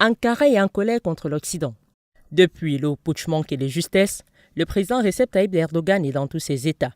Ankara est en colère contre l'Occident. Depuis le putsch manqué de justesse, le président Recep Tayyip Erdogan est dans tous ses États.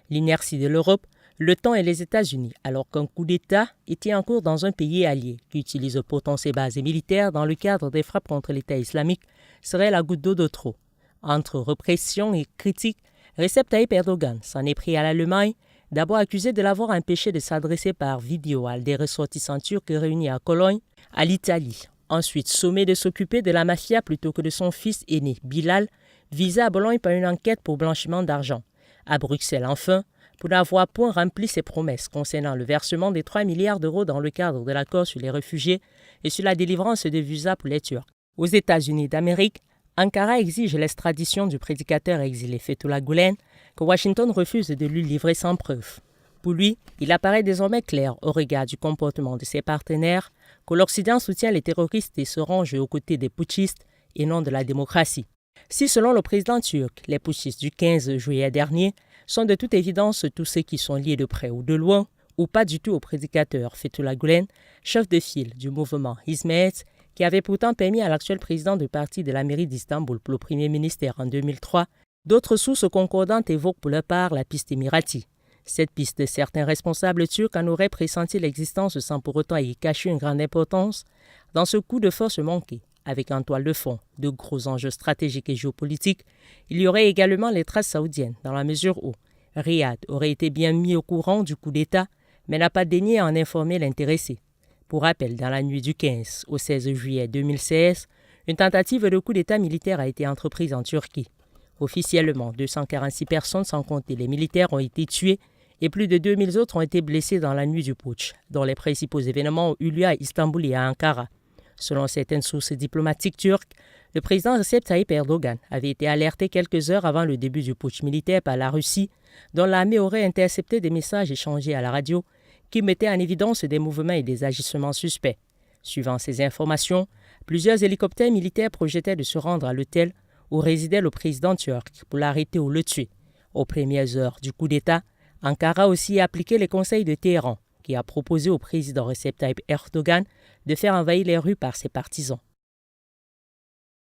L'inertie de l'Europe, l'OTAN et les États-Unis, alors qu'un coup d'État était en cours dans un pays allié qui utilise pourtant ses bases militaires dans le cadre des frappes contre l'État islamique, serait la goutte d'eau de trop. Entre répression et critique, Recep Tayyip Erdogan s'en est pris à l'Allemagne, d'abord accusé de l'avoir empêché de s'adresser par vidéo à des ressortissants turcs réunis à Cologne, à l'Italie. Ensuite, sommé de s'occuper de la mafia plutôt que de son fils aîné, Bilal, visé à Bologne par une enquête pour blanchiment d'argent. À Bruxelles, enfin, pour n'avoir point rempli ses promesses concernant le versement des 3 milliards d'euros dans le cadre de l'accord sur les réfugiés et sur la délivrance de visas pour les Turcs. Aux États-Unis d'Amérique, Ankara exige l'extradition du prédicateur exilé Fethullah Gülen, que Washington refuse de lui livrer sans preuve. Pour lui, il apparaît désormais clair, au regard du comportement de ses partenaires, que l'Occident soutient les terroristes et se range aux côtés des putschistes et non de la démocratie. Si, selon le président turc, les putschistes du 15 juillet dernier sont de toute évidence tous ceux qui sont liés de près ou de loin, ou pas du tout au prédicateur Fethullah Gülen, chef de file du mouvement Hizmet, qui avait pourtant permis à l'actuel président du parti de la mairie d'Istanbul pour le premier ministère en 2003, d'autres sources concordantes évoquent pour leur part la piste émirati. Cette piste de certains responsables turcs en auraient pressenti l'existence sans pour autant y cacher une grande importance dans ce coup de force manqué. Avec en toile de fond de gros enjeux stratégiques et géopolitiques, il y aurait également les traces saoudiennes, dans la mesure où Riyad aurait été bien mis au courant du coup d'État, mais n'a pas daigné en informer l'intéressé. Pour rappel, dans la nuit du 15 au 16 juillet 2016, une tentative de coup d'État militaire a été entreprise en Turquie. Officiellement, 246 personnes, sans compter les militaires, ont été tuées et plus de 2000 autres ont été blessés dans la nuit du putsch, dont les principaux événements ont eu lieu à Istanbul et à Ankara. Selon certaines sources diplomatiques turques, le président Recep Tayyip Erdogan avait été alerté quelques heures avant le début du putsch militaire par la Russie, dont l'armée aurait intercepté des messages échangés à la radio qui mettaient en évidence des mouvements et des agissements suspects. Suivant ces informations, plusieurs hélicoptères militaires projetaient de se rendre à l'hôtel où résidait le président turc pour l'arrêter ou le tuer. Aux premières heures du coup d'État, Ankara aussi a appliqué les conseils de Téhéran, qui a proposé au président Recep Tayyip Erdogan de faire envahir les rues par ses partisans.